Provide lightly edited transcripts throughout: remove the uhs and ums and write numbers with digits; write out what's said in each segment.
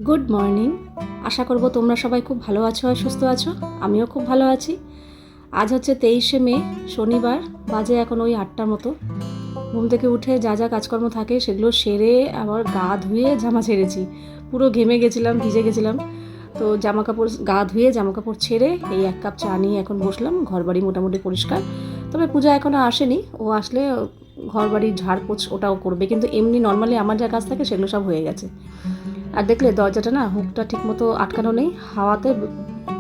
Good morning. আশা করব তোমরা সবাই খুব ভালো আছো আর সুস্থ আছো। আমিও খুব ভালো আছি। আজ হচ্ছে 23শে মে, শনিবার। বাজে এখন ওই 8টার মতো। ঘুম থেকে উঠে যা যা কাজকর্ম থাকে সেগুলো সেরে আবার গা ধুয়ে জামা ছেড়েছি। পুরো ঘেমে গেছিলাম, ভিজে গেছিলাম। তো জামা কাপড় গা ধুয়ে জামা কাপড় ছেড়ে এই 1 কাপ চা নিয়ে এখন বসলাম। ঘরবাড়ি মোটামুটি পরিষ্কার, তবে পূজা এখনও আসেনি। ও আসলে ঘরবাড়ি ঝাড়পোছ ওটাও করবে, কিন্তু এমনি নর্মালি আমার যা কাজ থাকে সেগুলো সব হয়ে গেছে। আর দেখলে দরজাটা না, হুকটা ঠিকমতো আটকানো নেই, হাওয়াতে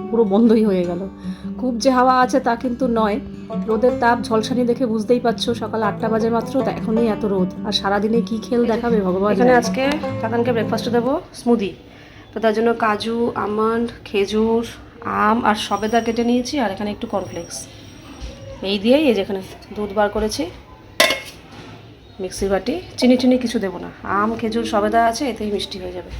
পুরো বন্ধই হয়ে গেল। খুব যে হাওয়া আছে তা কিন্তু নয়। রোদের তাপ ঝলসানি দেখে বুঝতেই পারছো, সকাল 8টা বাজে মাত্র, তা এখনই এত রোদ। আর সারাদিনে কি খেল দেখাবে ভগবান। এখানে আজকে কাকানকে ব্রেকফাস্টে দেবো স্মুদি। তো তার জন্য কাজু, আমন্ড, খেজুর, আম আর সবেদা কেটে নিয়েছি, আর এখানে একটু কর্নফ্লেক্স। এই দিয়েই এই যেখানে দুধ বার করেছি, মিক্সি বাটি। চিনি টিনি কিছু দেবো না, আম খেজুর সবেদা আছে, এতেই মিষ্টি হয়ে যাবে।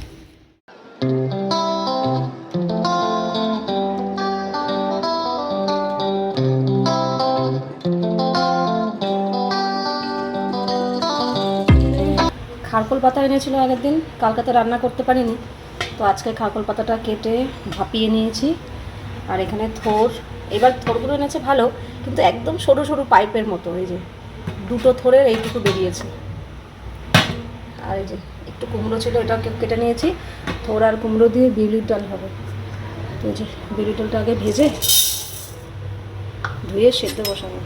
খারকোল পাতা এনেছিল আগের দিন, কালকাতে রান্না করতে পারিনি, তো আজকে খারকোল পাতাটা কেটে ভাপিয়ে নিয়েছি। আর এখানে থোর, এবার থোরগুলো এনেছে ভালো, কিন্তু একদম সরু সরু পাইপের মতো। এই যে দুটো থোরের এইটুকু বেরিয়েছে। আর এই যে একটু কুমড়ো ছিল, এটাও কেটে নিয়েছি। থোর আর কুমড়ো দিয়ে বিউলির ডাল হবে। তো এই যে বিউলির ডালটা আগে ভেজে ধুয়ে সেদ্ধ বসাবো।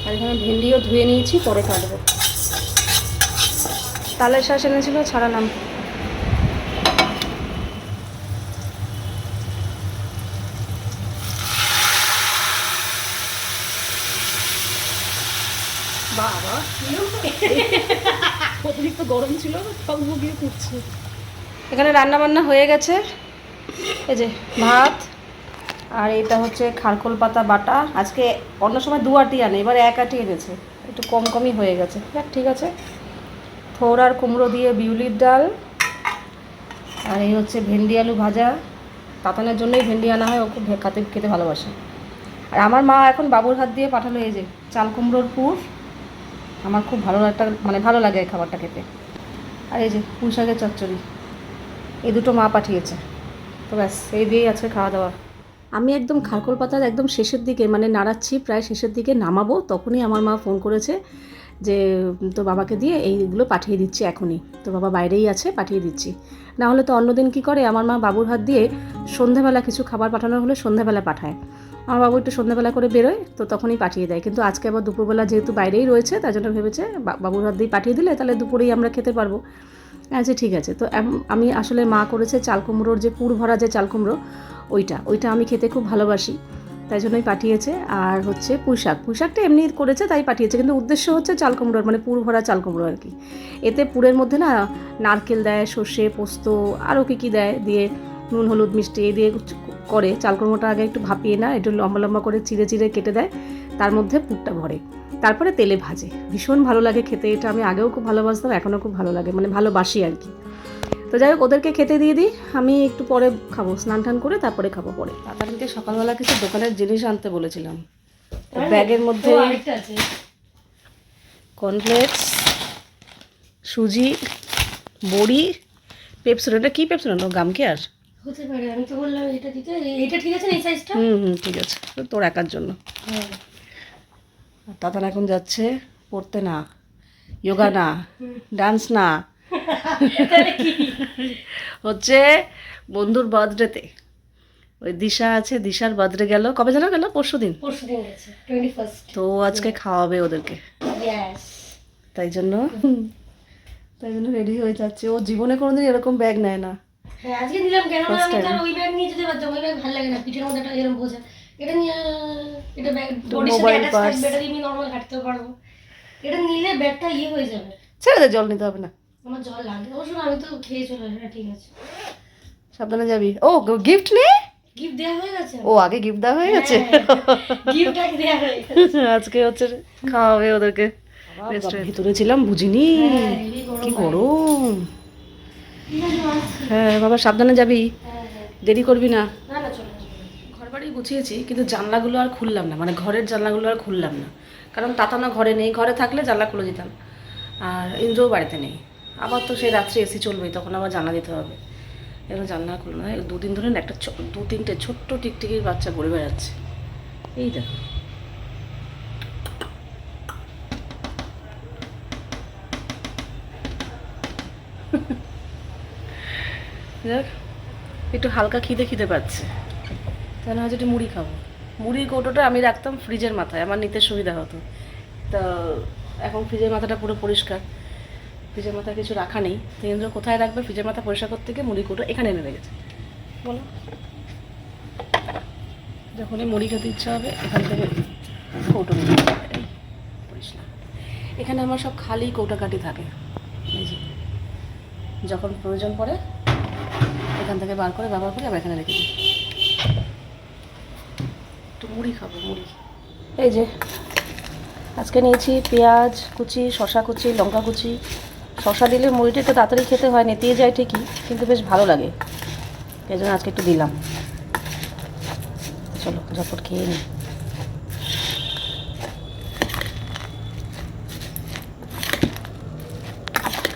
আর এখানে ভেন্ডিও ধুয়ে নিয়েছি, পরে কাটবো। তালের শাঁস এনেছিল, ছাড়ালাম। বাবা অতিরিক্ত গরম ছিল, সব মুগিয়ে ফুটছে। এখানে রান্না বান্না হয়ে গেছে। এই যে ভাত, আর এটা হচ্ছে খারকোল পাতা বাটা। আজকে অন্য সময় 2 আটি আনে, এবার 1 আটি এনেছে, একটু কম কমই হয়ে গেছে। ঠিক আছে। থোর আর কুমড়ো দিয়ে বিউলির ডাল, আর এই হচ্ছে ভেন্ডি আলু ভাজা। তাতানের জন্যই ভেন্ডি আনা হয়, ও খুব খেতে ভালোবাসে। আর আমার মা এখন বাবুর হাত দিয়ে পাঠালো এই যে চাল কুমড়োর পুর। আমার খুব ভালো লাগে এই খাবারটা খেতে। আর এই যে পুঁই শাকের চচ্চড়ি, এই দুটো মা পাঠিয়েছে। তো ব্যাস, এই দিয়েই আছে খাওয়া দাওয়া। আমি একদম খারকোল পাতার একদম শেষের দিকে, মানে নাড়াচ্ছি প্রায় শেষের দিকে নামাবো, তখনই আমার মা ফোন করেছে যে তো বাবাকে দিয়ে এইগুলো পাঠিয়ে দিচ্ছি এখনই। তো বাবা বাইরেই আছে, পাঠিয়ে দিচ্ছি। না হলে তো অন্যদিন কী করে, আমার মা বাবুর হাত দিয়ে সন্ধ্যাবেলা কিছু খাবার পাঠানো হলে সন্ধ্যাবেলা পাঠায়। আমার বাবু একটু সন্ধ্যাবেলা করে বেরোয়, তো তখনই পাঠিয়ে দেয়। কিন্তু আজকে আবার দুপুরবেলা যেহেতু বাইরেই রয়েছে, তার জন্য ভেবেছে বাবুর হাত দিয়ে পাঠিয়ে দিলে তাহলে দুপুরেই আমরা খেতে পারবো। আচ্ছা ঠিক আছে। তো আমি আসলে মা করেছে চাল কুমড়োর যে পুর ভরা যে চাল কুমড়ো, ওইটা আমি খেতে খুব ভালোবাসি, তাই জন্যই পাঠিয়েছে। আর হচ্ছে পুঁইশাকটা এমনি করেছে তাই পাঠিয়েছে, কিন্তু উদ্দেশ্য হচ্ছে চাল কুমড়োর, মানে পুর ভরা চাল কুমড়ো আর কি। এতে পুরের মধ্যে না নারকেল দেয়, সর্ষে, পোস্ত, আরও কী দেয়, দিয়ে নুন হলুদ মিষ্টি এই দিয়ে করে। চাল কুমড়োটা আগে একটু ভাপিয়ে না, একটু লম্বা লম্বা করে চিড়ে চিড়ে কেটে দেয়, তার মধ্যে পুরটা ভরে, তারপরে তেলে ভাজে। ভীষণ ভালো লাগে খেতে এটা। আমি আগেও খুব ভালোবাসতাম, এখনও খুব ভালো লাগে, মানে ভালোবাসি আর কি। তো যাই হোক, ওদেরকে খেতে দিয়ে দিই, আমি একটু পরে খাবো, স্নান টান করে তারপরে খাবো পরে। তাদেরকে সকালবেলা কিছু দোকানের জিনিস আনতে বলেছিলাম। ব্যাগের মধ্যে কর্নফ্লেক্স, সুজি, বড়ি, পেপসুন। এটা কি পেপসুন? গাম কেয়ার হতে পারে, আমি তো বললাম এটা দিতে। এটা ঠিক আছে না, এই সাইজটা? ঠিক আছে, তোর একার জন্য। তাতান এখন যাচ্ছে পড়তে, না যোগা না, ডান্স না, হচ্ছে বন্ধুর বার্থডেতে। ওই দিশা আছে, দিশার বার্থডে গেল, কবে যেন গেল? পরশুদিন গেছে 21st। তো আজকে খাওয়াবে ওদেরকে, তাই জন্য রেডি হয়ে যাচ্ছে। ও জীবনে কোনোদিন এরকম ব্যাগ নেয় না। হ্যাঁ, আজকে নিলাম। কেন না, আমি তার ওই ব্যাগ নিয়ে যেতে পারতাম, ওই ব্যাগ ভালো লাগে না, পিঠের মধ্যে একটা এরকম বোঝা। এটা নিয়ে, এটা ব্যাগ বডির সাথে অ্যাটাচ থাকবে, এটা দিয়ে আমি নরমাল হাঁটতেও পারবো। এটা নিলে ব্যাগটা হয়ে যাবে। ছেড়ে দে, জল নিতে হবে না। আমার জল লাগে অবশ্য, আমি তো খেয়ে চলে আসবো। ঠিক আছে, সাবধানে যাবি। ও গিফট নে, গিফট দেওয়া হয়ে গেছে। ও আগে গিফট দেওয়া হয়ে গেছে, গিফট আগে দেওয়া হয়ে গেছে। আজকে হচ্ছে খাওয়াবে ওদেরকে। ভিতরে ছিলাম, বুঝিনি কি গরম। হ্যাঁ বাবা, সাবধানে যাবি, দেরি করবি না। ঘর বাড়ি গুছিয়েছি, কিন্তু জানলাগুলো আর খুললাম না, মানে ঘরের জানলাগুলো আর খুললাম না, কারণ তাতানো ঘরে নেই। ঘরে থাকলে জানলা খুলে দিতাম। আর ইন্দ্রও বাড়িতে নেই, আবার তো সেই রাত্রে এসি চলবেই, তখন আবার জানা দিতে হবে। এবার জানলা খুললো না, 2 দিন ধরে না একটা 2-3টে ছোট্ট টিকটিকির বাচ্চা ঘুরে বেড়াচ্ছে। এই দেখো, দেখ একটু হালকা খিদে পাচ্ছে, তাহলে হয়তো একটু মুড়ি খাবো। মুড়ির কৌটোটা আমি রাখতাম ফ্রিজের মাথায়, আমার নিতে সুবিধা হতো। তা এখন ফ্রিজের মাথাটা পুরো পরিষ্কার, ফ্রিজের মাথায় কিছু রাখা নেই। তো ইন্দ্র কোথায় রাখবে? ফ্রিজের মাথা পরিষ্কার করতে গিয়ে মুড়ি কৌটো এখানে এনে রেখেছে। বলো, যখনই মুড়ি খেতে ইচ্ছা হবে এখান থেকে কৌটো নিয়ে পরিষ্কার। এখানে আমার সব খালি কৌটাকাটি থাকে, এই যে যখন প্রয়োজন পড়ে এখান থেকে বার করে ব্যবহার করে আবার এখানে রেখে দিই। একটু মুড়ি খাবো, মুড়ি। এই যে আজকে নিয়েছি পেঁয়াজ কুচি, শশা কুচি, লঙ্কা কুচি। শশা দিলে মুড়িটা একটু তাড়াতাড়ি খেতে হয়, নেতিয়ে যায় ঠিকই, কিন্তু বেশ ভালো লাগে, এই জন্য আজকে একটু দিলাম। চলো ঝটপট খেয়ে নিই।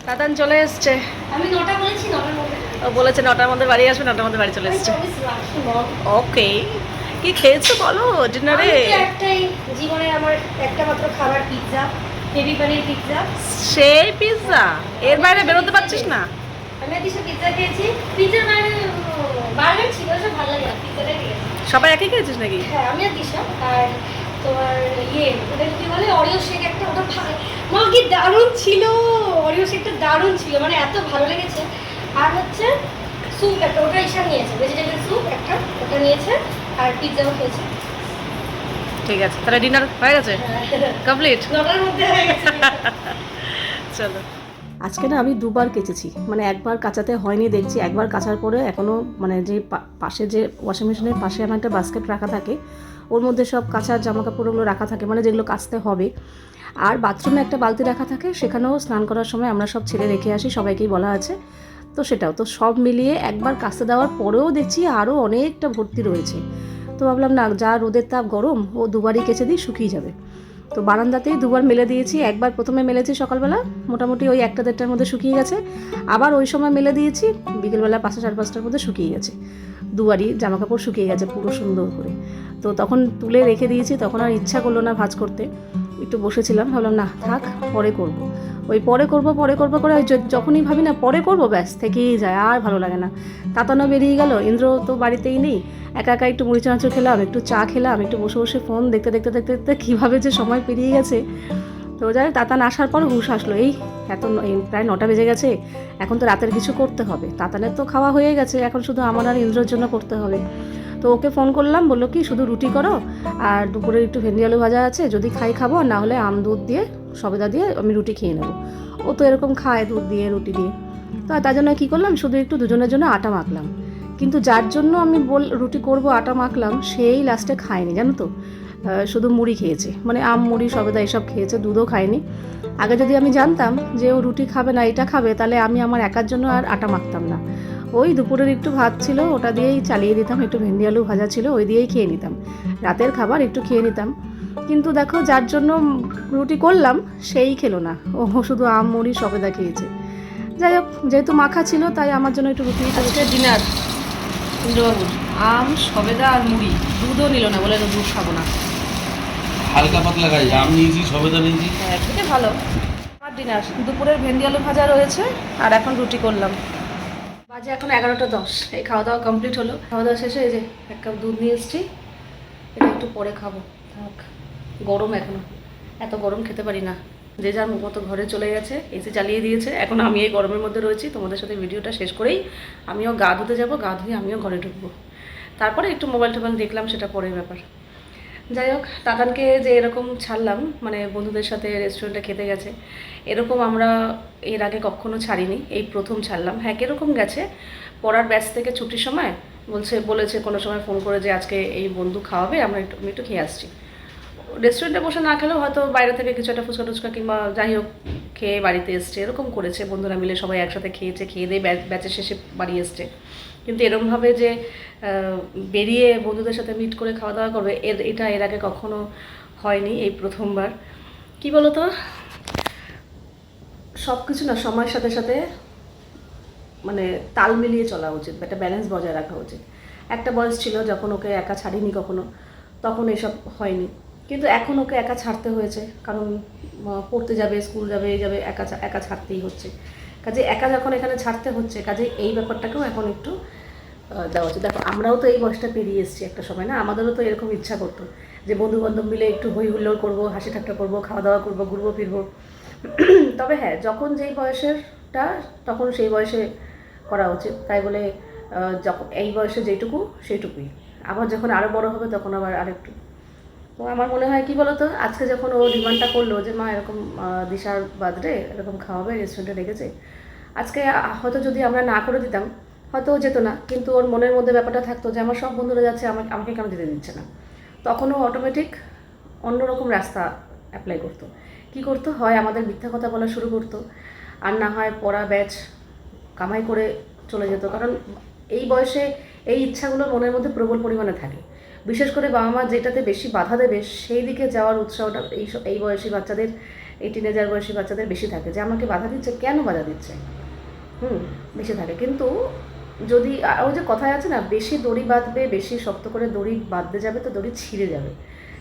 দাদান চলে এসছে। আমি 9টা বলেছি, 9টার মধ্যে ও বলেছে 9টার মধ্যে বাড়ি আসবে, 9টার মধ্যে বাড়ি চলে এসছে। ওকে, কি খেয়েছো বলো ডিনারে? একটাই জীবনে আমার একটা মাত্র খাবার, পিৎজা, বেবি পনির পিৎজা। সেই পিৎজা, এর বাইরে বেরোতে পারছিস না? আমি দিশা পিৎজা খেয়েছি, পিৎজার বাইরে বার্গার ছিল, সব ভালো লাগে না, পিৎজাটাই খেয়েছি। সবাই একই খেয়েছিস নাকি? হ্যাঁ, আমি আর দিশা। আর তোমার ওটা কি বলে, অরিও শেক একটা, ওটা মা কি দারুণ ছিল, অরিও শেকটা দারুণ ছিল, মানে এত ভালো লেগেছে। আর হচ্ছে স্যুপ একটা, ওটা ঈশা নিয়েছে, ভেজিটেবল স্যুপ একটা, ওটা নিয়েছে। আর পিৎজাও খেয়েছে। ঠিক আছে, তাহলে ডিনার হয়ে গেছে, কমপ্লিট। 9টার মধ্যে হয়ে গেছে। চলো। আজকে না আমি 2বার কেচেছি, মানে একবার কাচাতে হয়নি দেখছি, একবার কাচার পরে এখনও মানে যে পাশে যে ওয়াশিং মেশিনের পাশে আমার একটা বাস্কেট রাখা থাকে, ওর মধ্যে সব কাচার জামা কাপড়গুলো রাখা থাকে, মানে যেগুলো কাচতে হবে। আর বাথরুমে একটা বালতি রাখা থাকে, সেখানেও স্নান করার সময় আমরা সব ছেড়ে রেখে আসি, সবাইকেই বলা আছে। তো সেটাও তো সব মিলিয়ে একবার কাচতে দেওয়ার পরেও দেখছি আরও অনেকটা ভর্তি রয়েছে। তো ভাবলাম না, যা রোদের তাপ গরম, ও 2বারই কেচে দিই, শুকিয়ে যাবে। তো বারান্দাতেই 2বার মেলে দিয়েছি। একবার প্রথমে মেলেছি সকালবেলা, মোটামুটি ওই 1টা-1.5টার মধ্যে শুকিয়ে গেছে। আবার ওই সময় মেলে দিয়েছি বিকেলবেলা 5টা-5:30টার মধ্যে শুকিয়ে গেছে। 2বারই জামাকাপড় শুকিয়ে গেছে পুরো সুন্দর করে। তো তখন তুলে রেখে দিয়েছি, তখন আর ইচ্ছা করলো না ভাঁজ করতে, একটু বসেছিলাম, ভাবলাম না থাক, পরে করব। ওই পরে করব করে যখনই ভাবি না পরে করব, ব্যাস থেকেই যায়, আর ভালো লাগে না। তাতানো বেরিয়ে গেল, ইন্দ্র তো বাড়িতেই নেই, একা একা একটু মুড়ি চানাচুর খেলাম, একটু চা খেলাম, একটু বসে বসে ফোন দেখতে দেখতে দেখতে দেখতে কীভাবে যে সময় পেরিয়ে গেছে। তো যাই, তাতান আসার পর হুশ আসলো, এই প্রায় 9টা বেজে গেছে, এখন তো রাতের কিছু করতে হবে। তাতানের তো খাওয়া হয়ে গেছে, এখন শুধু আমার আর ইন্দ্রর জন্য করতে হবে। তো ওকে ফোন করলাম, বললো কি শুধু রুটি করো, আর দুপুরে একটু ভেন্ডি আলু ভাজা আছে, যদি খাই খাবো, আর না হলে আম দুধ দিয়ে সবেদা দিয়ে আমি রুটি খেয়ে নেবো। ও তো এরকম খায় দুধ দিয়ে রুটি দিয়ে। তো তার জন্য কী করলাম, শুধু একটু দুজনের জন্য আটা মাখলাম। কিন্তু যার জন্য আমি রুটি করব আটা মাখলাম, সেই লাস্টে খায়নি, জানো তো, শুধু মুড়ি খেয়েছে, মানে আম মুড়ি সবেদা এসব খেয়েছে, দুধও খায়নি। আগে যদি আমি জানতাম যে ও রুটি খাবে না, এটা খাবে, তাহলে আমি আমার একার জন্য আর আটা মাখতাম না। ওই দুপুরের একটু ভাত ছিল, ওটা দিয়েই চালিয়ে দিতাম, একটু ভেন্ডি আলু ভাজা ছিল, ওই দিয়েই খেয়ে নিতাম, রাতের খাবার একটু খেয়ে নিতাম। কিন্তু দেখো, যার জন্য রুটি করলাম সেই খেলো না, ও শুধু আম মুড়ি সবেদা খেয়েছে। যাই হোক, যেহেতু মাখা ছিল তাই আমার জন্য একটু রুটি। আজকে ডিনার ইন্দ্রবাবুর আম সবেদা আর মুড়ি, দুধও নিল না, বলে দুধ খাবো না, হালকা পাতলা খাই, আম নিয়েছি, সবেদা নিয়েছি। হ্যাঁ, খেতে ভালো। আমার ডিনার দুপুরের ভেন্ডি আলু ভাজা রয়েছে, আর এখন রুটি করলাম। বাজে এখন 11টা 10, এই খাওয়া দাওয়া কমপ্লিট হলো। খাওয়া দাওয়া শেষে এই যে 1 কাপ দুধ নিয়ে এসেছি, এটা একটু পরে খাবো, থাক, গরম এখনো, এত গরম খেতে পারি না। যে যার মতো ঘরে চলে গেছে, এসি চালিয়ে দিয়েছে, এখন আমি এই গরমের মধ্যে রয়েছি। তোমাদের সাথে ভিডিওটা শেষ করেই আমিও গা ধুতে যাবো, গা ধুয়ে আমিও ঘরে ঢুকবো, তারপরে একটু মোবাইল টোবাইল দেখলাম, সেটা পরের ব্যাপার। যাই হোক, তাতানকে যে এরকম ছাড়লাম, মানে বন্ধুদের সাথে রেস্টুরেন্টে খেতে গেছে, এরকম আমরা এর আগে কখনো ছাড়িনি, এই প্রথম ছাড়লাম। হ্যাঁ, কীরকম গেছে, পড়ার ব্যাচ থেকে ছুটির সময় বলেছে কোনো সময় ফোন করে যে আজকে এই বন্ধু খাওয়াবে, আমি একটু খেয়ে আসছি। রেস্টুরেন্টে বসে না খেলেও হয়তো বাইরে থেকে কিছু একটা ফুচকা টুচকা কিংবা যাই হোক খেয়ে বাড়িতে এসছে, এরকম করেছে। বন্ধুরা মিলে সবাই একসাথে খেয়েছে, খেয়ে দিয়ে ব্যাচের শেষে বাড়ি এসছে। কিন্তু এরকমভাবে যে বেরিয়ে বন্ধুদের সাথে মিট করে খাওয়া দাওয়া করবে, এটা এর আগে কখনো হয়নি, এই প্রথমবার। কি বলো তো, সব কিছু না সময়ের সাথে সাথে মানে তাল মিলিয়ে চলা উচিত, একটা ব্যালেন্স বজায় রাখা উচিত। একটা বয়স ছিল যখন ওকে একা ছাড়িনি কখনো, তখন এসব হয়নি, কিন্তু এখন ওকে একা ছাড়তে হয়েছে, কারণ পড়তে যাবে, স্কুল যাবে, এই যাবে, একা একা ছাড়তেই হচ্ছে। কাজে একা যখন এখানে ছাড়তে হচ্ছে, কাজে এই ব্যাপারটাকেও এখন একটু দেওয়া উচিত। দেখো আমরাও তো এই বয়সটা পেরিয়ে এসেছি একটা সময়, না? আমাদেরও তো এরকম ইচ্ছা করতো যে বন্ধুবান্ধব মিলে একটু হই হুল্লোড় করবো, হাসি ঠাট্টা করবো, খাওয়া দাওয়া করবো, ঘুরবো ফিরবো। তবে হ্যাঁ, যখন যেই বয়সেরটা তখন সেই বয়সে করা উচিত। তাই বলে যখন এই বয়সে যেটুকু সেইটুকুই, আবার যখন আরও বড় হবে তখন আবার আরেকটু। তো আমার মনে হয় কি বলতো, আজকে যখন ও ডিমান্ডটা করলো যে মা এরকম দিশার বার্থডে এরকম খাওয়াবে, রেস্টুরেন্টে রেখেছে, আজকে হয়তো যদি আমরা না করে দিতাম হয়তো ও যেত না, কিন্তু ওর মনের মধ্যে ব্যাপারটা থাকতো যে আমার সব বন্ধুরা যাচ্ছে, আমাকে কেন যেতে দিচ্ছে না। তখনও অটোমেটিক অন্যরকম রাস্তা অ্যাপ্লাই করতো। কি করতো, হয় আমাদের মিথ্যা কথা বলা শুরু করতো, আর না হয় পড়া ব্যাচ কামাই করে চলে যেত। কারণ এই বয়সে এই ইচ্ছাগুলো মনের মধ্যে প্রবল পরিমাণে থাকে। বিশেষ করে বাবা মা যেটাতে বেশি বাধা দেবে সেই দিকে যাওয়ার উৎসাহটা এই বয়সী বাচ্চাদের, এই টিনেজার বয়সী বাচ্চাদের বেশি থাকে, যে আমাকে বাধা দিচ্ছে, কেন বাধা দিচ্ছে, বেশি থাকে। কিন্তু যদি ওই যে কথায় আছে না, বেশি দড়ি বাঁধবে, বেশি শক্ত করে দড়ি বাঁধতে যাবে তো দড়ি ছিঁড়ে যাবে।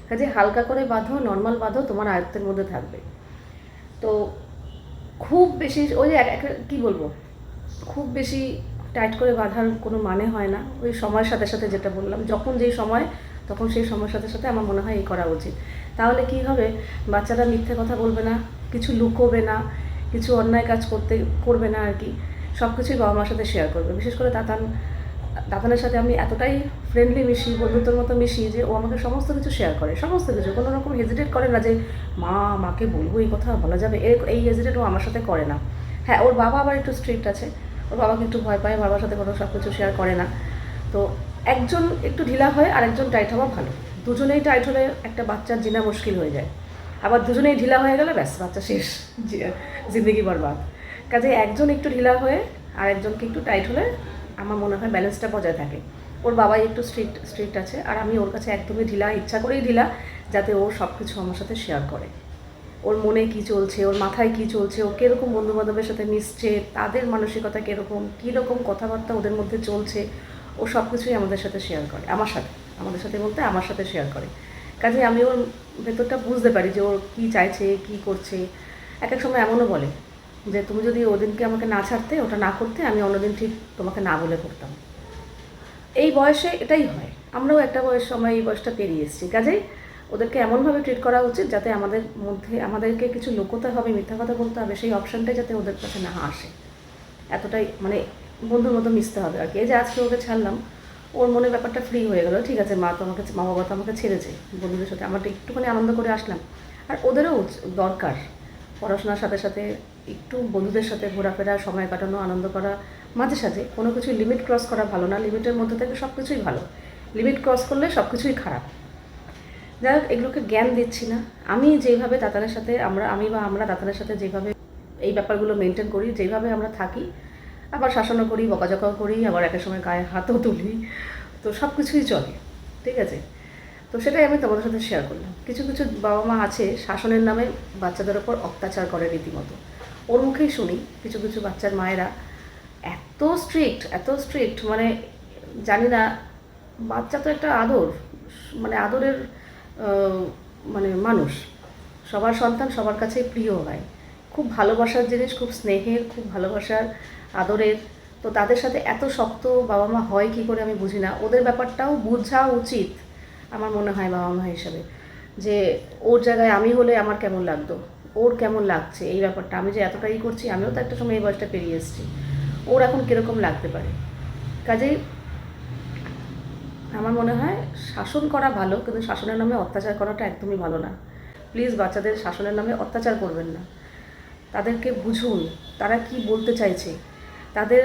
কাজে হালকা করে বাঁধো, নর্মাল বাঁধো, তোমার আয়ত্তের মধ্যে থাকবে। তো খুব বেশি ওই যে কী বলবো, খুব বেশি টাইট করে বাঁধার কোনো মানে হয় না। ওই সময়ের সাথে সাথে যেটা বললাম, যখন যেই সময় তখন সেই সময়ের সাথে সাথে আমার মনে হয় এই করা উচিত। তাহলে কি হবে, বাচ্চারা মিথ্যে কথা বলবে না, কিছু লুকোবে না, কিছু অন্যায় কাজ করবে না আর কি। সব কিছুই বাবা মার সাথে শেয়ার করবে। বিশেষ করে দাতানের সাথে আমি এতটাই ফ্রেন্ডলি মিশি, বন্ধুত্বের মতো মিশি, যে ও আমাকে সমস্ত কিছু শেয়ার করে, সমস্ত কিছু, কোনো রকম হেজিটেট করে না যে মাকে বলবো এই কথা বলা যাবে, এই হেজিটেট ও আমার সাথে করে না। হ্যাঁ, ওর বাবা আবার একটু স্ট্রিক্ট আছে, ওর বাবাকে একটু ভয় পায়, বাবার সাথে কোনো সব কিছু শেয়ার করে না। তো একজন একটু ঢিলা হয় আর একজন টাইট হওয়া ভালো। দুজনেই টাইট হলে একটা বাচ্চার জিনা মুশকিল হয়ে যায়, আবার দুজনেই ঢিলা হয়ে গেলে ব্যাস বাচ্চা শেষ, জিন্দগি বরবাদ। কাজে একজন একটু ঢিলা হয়ে আর একজনকে একটু টাইট হলে আমার মনে হয় ব্যালেন্সটা বজায় থাকে। ওর বাবাই একটু স্ট্রিক্ট আছে, আর আমি ওর কাছে একদমই ঢিলা, ইচ্ছা করেই ঢিলা, যাতে ও সব কিছু আমার সাথে শেয়ার করে। ওর মনে কী চলছে, ওর মাথায় কী চলছে, ও কীরকম বন্ধুবান্ধবের সাথে মিশছে, তাদের মানসিকতা কীরকম, কীরকম কথাবার্তা ওদের মধ্যে চলছে, ও সব কিছুই আমাদের সাথে শেয়ার করে, আমাদের সাথে বলতে আমার সাথে শেয়ার করে। কাজে আমি ওর ভেতরটা বুঝতে পারি যে ওর কী চাইছে, কী করছে। এক এক সময় এমনও বলে যে তুমি যদি ওদিনকে আমাকে না ছাড়তে, ওটা না করতে, আমি অন্যদিন ঠিক তোমাকে না বলে করতাম। এই বয়সে এটাই হয়, আমরাও একটা সময় এই বয়সটা পেরিয়ে এসেছি। কাজেই ওদেরকে এমনভাবে ট্রিট করা উচিত যাতে আমাদেরকে কিছু লুকোতে হবে, মিথ্যা কথা বলতে হবে, সেই অপশানটাই যাতে ওদের কাছে না আসে। এতটাই মানে বন্ধুর মতো মিশতে হবে আর কি। এই যে আজকে ওকে ছাড়লাম, ওর মনে ব্যাপারটা ফ্রি হয়ে গেল, ঠিক আছে মা বাবা তো আমাকে ছেড়েছে, বন্ধুদের সাথে আমরা একটুখানি আনন্দ করে আসলাম। আর ওদেরও দরকার পড়াশোনার সাথে সাথে একটু বন্ধুদের সাথে ঘোরাফেরা, সময় কাটানো, আনন্দ করা, মাঝে সাঝে কোনো কিছু লিমিট ক্রস করা ভালো না। লিমিটের মধ্যে থেকে সব কিছুই ভালো, লিমিট ক্রস করলে সব কিছুই খারাপ। যাই হোক, এগুলোকে জ্ঞান দিচ্ছি না। আমি যেইভাবে দাতানের সাথে আমরা দাতানের সাথে যেভাবে এই ব্যাপারগুলো মেনটেন করি, যেইভাবে আমরা থাকি, আবার শাসনও করি, বকাঝকাও করি, আবার একটা সময় গায়ে হাতও তুলি, তো সব কিছুই চলে, ঠিক আছে। তো সেটাই আমি তোমাদের সাথে শেয়ার করলাম। কিছু কিছু বাবা মা আছে শাসনের নামে বাচ্চাদের ওপর অত্যাচার করে রীতিমতো। ওর মুখেই শুনি কিছু কিছু বাচ্চার মায়েরা এত স্ট্রিক্ট, মানে জানি না, বাচ্চা তো একটা মানে আদরের মানে মানুষ, সবার সন্তান সবার কাছেই প্রিয় হয়, খুব ভালোবাসার জিনিস, খুব স্নেহের, খুব ভালোবাসার, আদরের। তো তাদের সাথে এত শক্ত বাবা মা হয় কী করে আমি বুঝি না। ওদের ব্যাপারটাও বোঝা উচিত আমার মনে হয় বাবা মা হিসাবে, যে ওর জায়গায় আমি হলে আমার কেমন লাগতো, ওর কেমন লাগছে এই ব্যাপারটা, আমি যে এতটাই করছি, আমিও তো একটা সময় এই বয়সটা পেরিয়ে এসেছি, ওর এখন কীরকম লাগতে পারে। কাজেই আমার মনে হয় শাসন করা ভালো, কিন্তু শাসনের নামে অত্যাচার করাটা একদমই ভালো না। প্লিজ বাচ্চাদের শাসনের নামে অত্যাচার করবেন না, তাদেরকে বুঝুন তারা কি বলতে চাইছে। তাদের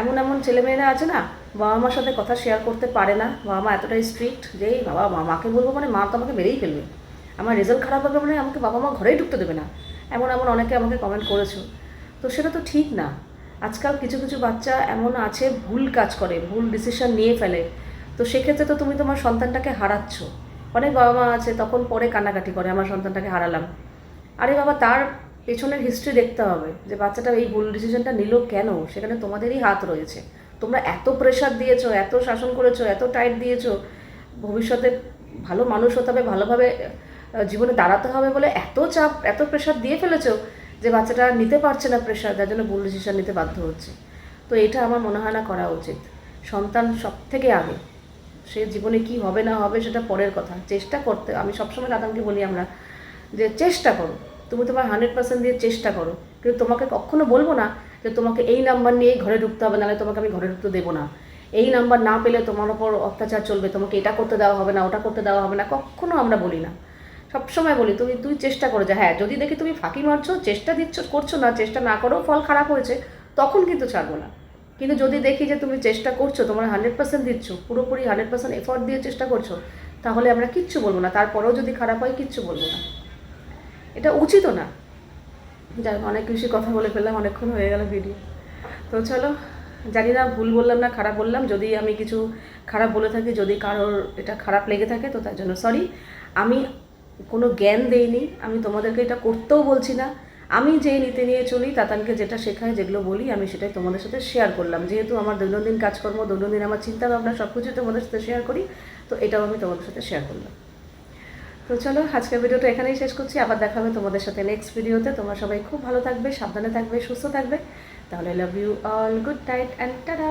এমন ছেলেমেয়েরা আছে না, বাবা মার সাথে কথা শেয়ার করতে পারে না, বাবা মা এতটাই স্ট্রিক্ট যে মাকে বলবো মানে মা তো আমাকে মেরেই ফেলবে, আমার রেজাল্ট খারাপ হবে মানে আমাকে বাবা মা ঘরেই ঢুকতে দেবে না, এমন অনেকে আমাকে কমেন্ট করেছো। তো সেটা তো ঠিক না। আজকাল কিছু কিছু বাচ্চা এমন আছে ভুল কাজ করে, ভুল ডিসিশন নিয়ে ফেলে, তো সেক্ষেত্রে তো তুমি তোমার সন্তানটাকে হারাচ্ছ। অনেক বাবা মা আছে তখন পরে কান্নাকাটি করে আমার সন্তানটাকে হারালাম। আরে বাবা, তার পেছনের হিস্ট্রি দেখতে হবে যে বাচ্চাটা এই ভুল ডিসিশনটা নিল কেন, সেখানে তোমাদেরই হাত রয়েছে। তোমরা এত প্রেশার দিয়েছো, এত শাসন করেছো, এত টাইট দিয়েছো, ভবিষ্যতে ভালো মানুষ হতে হবে, ভালোভাবে জীবনে দাঁড়াতে হবে বলে এত চাপ, এত প্রেশার দিয়ে ফেলেছো যে বাচ্চাটা নিতে পারছে না প্রেশার, যার জন্য ভুল ডিসিশন নিতে বাধ্য হচ্ছে। তো এটা আমার মনে হয় না করা উচিত। সন্তান সব থেকে আগে, সে জীবনে কি হবে না হবে সেটা পরের কথা, চেষ্টা করতে। আমি সবসময় দাদাকে বলি আমরা যে চেষ্টা করো, তুমি তোমার 100% দিয়ে চেষ্টা করো, কিন্তু তোমাকে কখনো বলবো না যে তোমাকে এই নাম্বার নিয়েই ঘরে ঢুকতে হবে, নাহলে তোমাকে আমি ঘরে ঢুকতে দেবো না, এই নাম্বার না পেলে তোমার ওপর অত্যাচার চলবে, তোমাকে এটা করতে দেওয়া হবে না, ওটা করতে দেওয়া হবে না, কখনো আমরা বলি না। সবসময় বলি তুই চেষ্টা করো, যে হ্যাঁ যদি দেখি তুমি ফাঁকি মারছো, চেষ্টা দিচ্ছ, করছো না, চেষ্টা না করেও ফল খারাপ হয়েছে, তখন কিন্তু ছাড়বো না। কিন্তু যদি দেখি যে তুমি চেষ্টা করছো, তোমার 100% দিচ্ছ, পুরোপুরি 100% এফর্ট দিয়ে চেষ্টা করছো, তাহলে আমরা কিচ্ছু বলবো না। তারপরেও যদি খারাপ হয় কিচ্ছু বলবো না, এটা উচিতও না। যাই হোক, অনেক বেশি কথা বলে ফেললাম, অনেকক্ষণ হয়ে গেল ভিডিও। তো চলো, জানি না ভুল বললাম না খারাপ বললাম, যদি আমি কিছু খারাপ বলে থাকি, যদি কারোর এটা খারাপ লেগে থাকে তো তার জন্য সরি। আমি কোনো জ্ঞান দেইনি, আমি তোমাদেরকে এটা করতেও বলছি না। আমি যে নীতি নিয়ে চলি, তাতানকে যেটা শেখাই, যেগুলো বলি, আমি সেটাই তোমাদের সাথে শেয়ার করলাম। যেহেতু আমার দৈনন্দিন কাজকর্ম, দৈনন্দিন আমার চিন্তাভাবনা সব কিছু তোমাদের সাথে শেয়ার করি, তো এটাও আমি তোমাদের সাথে শেয়ার করলাম। তো চলো, আজকের ভিডিওটা এখানেই শেষ করছি। আবার দেখা হবে তোমাদের সাথে নেক্সট ভিডিওতে। তোমরা সবাই খুব ভালো থাকবে, সাবধানে থাকবে, সুস্থ থাকবে। তাহলে love you all, good night and tata.